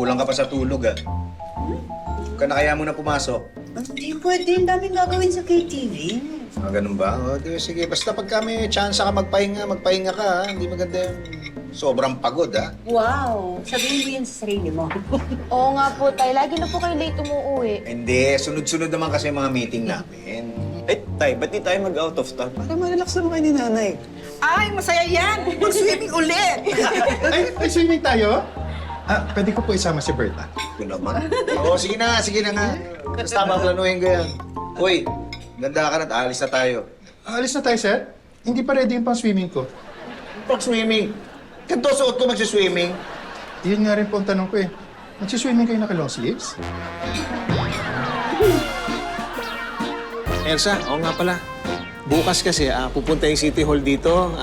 kulang ka pa sa tulog ah. Huwag ka na kaya muna pumasok. Hindi pwede. Ang daming gagawin sa KTV. Ganun ba? O, di, sige, basta pag may chance ka magpahinga ka ha. Hindi maganda yung sobrang pagod ha. Wow! Sabihin mo yun sa sarili mo. Oo nga po, tay. Lagi na po kayo late umuwi. Hindi, sunod-sunod naman kasi yung mga meeting namin. Eh, tay, ba't di tayo mag-out of town? Para ma-relax naman kayo ni nanay. Ay, masaya yan! Mag-swimming ulit! Ay, swimming tayo? Pwede ko po isama si Berta. Yun naman. Oo, sige na nga. Basta maplanuhin ko yan. Uy, ganda ka na, alis na tayo. Alis na tayo, sir? Hindi pa ready yung pang-swimming ko. Pag-swimming. Ganito suot ko magsiswimming. Yun nga rin po ang tanong ko eh. Magsiswimming kayo naka-long sleeves? Elsa, oo nga pala. Bukas kasi, pupunta yung City Hall dito.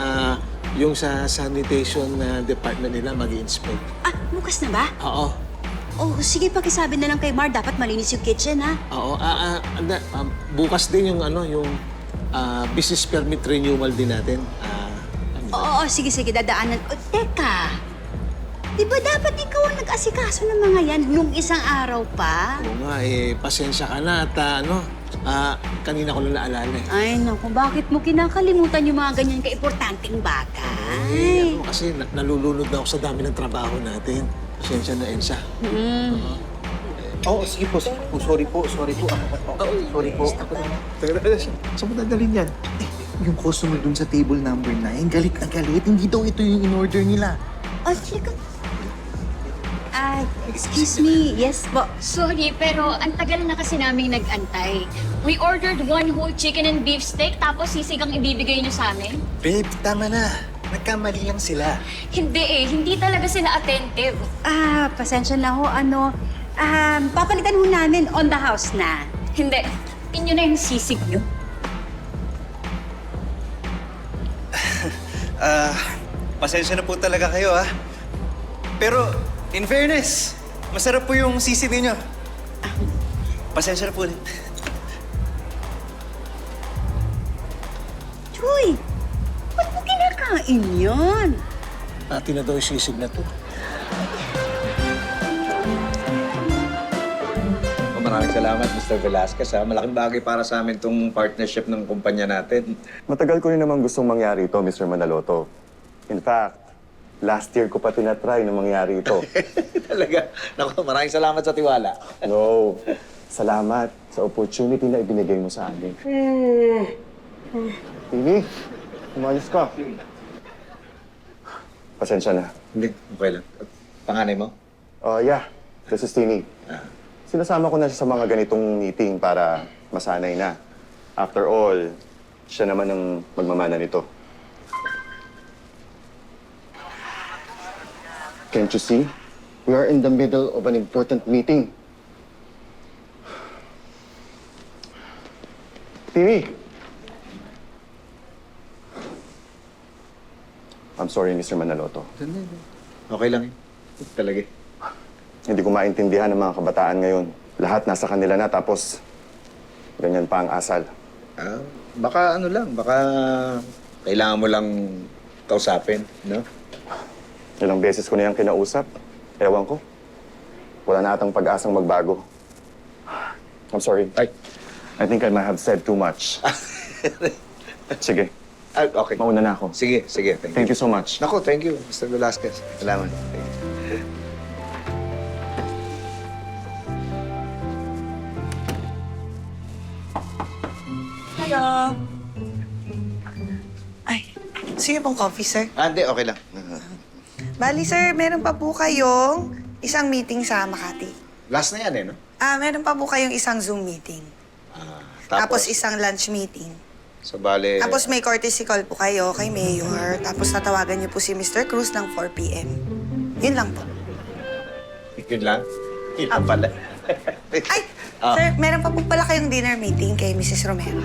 Yung sa sanitation department nila mag-i-inspect. Bukas na ba? Oo. Oh, sige, pakisabi na lang kay Mar. Dapat malinis yung kitchen, ha? Oo. Bukas din yung business permit renewal din natin. Oo, sige, dadaanan. O, teka. Di ba dapat ikaw ang nag-asikaso ng mga yan nung isang araw pa? Oo nga, pasensya ka na at kanina ko lang naalala eh. Ay, naku, bakit mo kinakalimutan yung mga ganyan ka-importanteng bagay? Kasi nalulunod na ako sa dami ng trabaho natin. Pasensya na, Elsa. Oo, sige po. Sorry po. Sorry po. Saan mo dadalhin yan? Yung customer dun sa table number 9, galit na galit. Hindi daw ito yung in-order nila. Oh, sige. Excuse me. Yes po. Sorry, pero ang tagal na kasi naming nag-antay. We ordered one whole chicken and beef steak, tapos sisig ang ibibigay niyo sa amin? Babe, tama na. Nagkamali lang sila. Hindi talaga sila attentive. Pasensya na ho. Papalitan ho namin on the house na. Hindi. Inyo na yung sisig niyo. Pasensya na po talaga kayo, ha? Pero, in fairness, masarap po yung sisig ninyo. Pasensya na po ulit. Chuy, ba't mo kinakain yan? Atin na daw yung sisig na to. Maraming salamat, Mr. Velasquez ha. Malaking bagay para sa amin tong partnership ng kumpanya natin. Matagal ko rin naman gustong mangyari ito, Mr. Manaloto. In fact, last year ko pa tinatry na mangyari ito. Talaga. Naku, maraming salamat sa tiwala. No, salamat sa opportunity na ibinigay mo sa amin. Tini, umalis ka. Pasensya na. Hindi, okay lang. Panganay mo? Yeah, this is Tini. Sinasama ko na siya sa mga ganitong meeting para masanay na. After all, siya naman ang magmamana nito. Can't you see? We are in the middle of an important meeting. Tini! I'm sorry, Mr. Manaloto. Okay lang eh. Talaga. Hindi ko maintindihan ng mga kabataan ngayon. Lahat nasa kanila na, tapos ganyan pa ang asal. Baka baka kailangan mo lang kausapin, no? Ilang beses ko na yung kinausap. Ewan ko. Wala na atang pag-asang magbago. I'm sorry. Ay. I think I might have said too much. Sige, Okay. mauna na ako. Sige. Thank you so much. Naku, thank you, Mr. Velasquez. Salamat. Thank you. Hello. Ay, sige pong coffee, sir. Hindi, okay lang. Bali, sir, meron pa po kayong isang meeting sa Makati. Last na yan eh, no? Meron pa po kayong isang Zoom meeting. Tapos isang lunch meeting. So, bale... Tapos may courtesy call po kayo kay Mayor. Tapos tatawagan niyo po si Mr. Cruz ng 4 p.m. Yun lang po. Yun lang? Yun lang pala. Ay, sir, meron pa po pala kayong dinner meeting kay Mrs. Romero.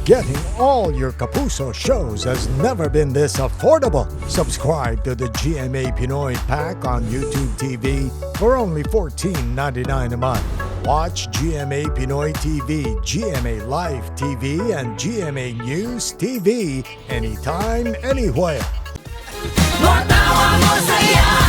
Getting all your Kapuso shows has never been this affordable. Subscribe to the GMA Pinoy Pack on YouTube TV for only $14.99 a month. Watch GMA Pinoy TV, GMA Live TV, and GMA News TV anytime, anywhere. More power! Tawa mo saya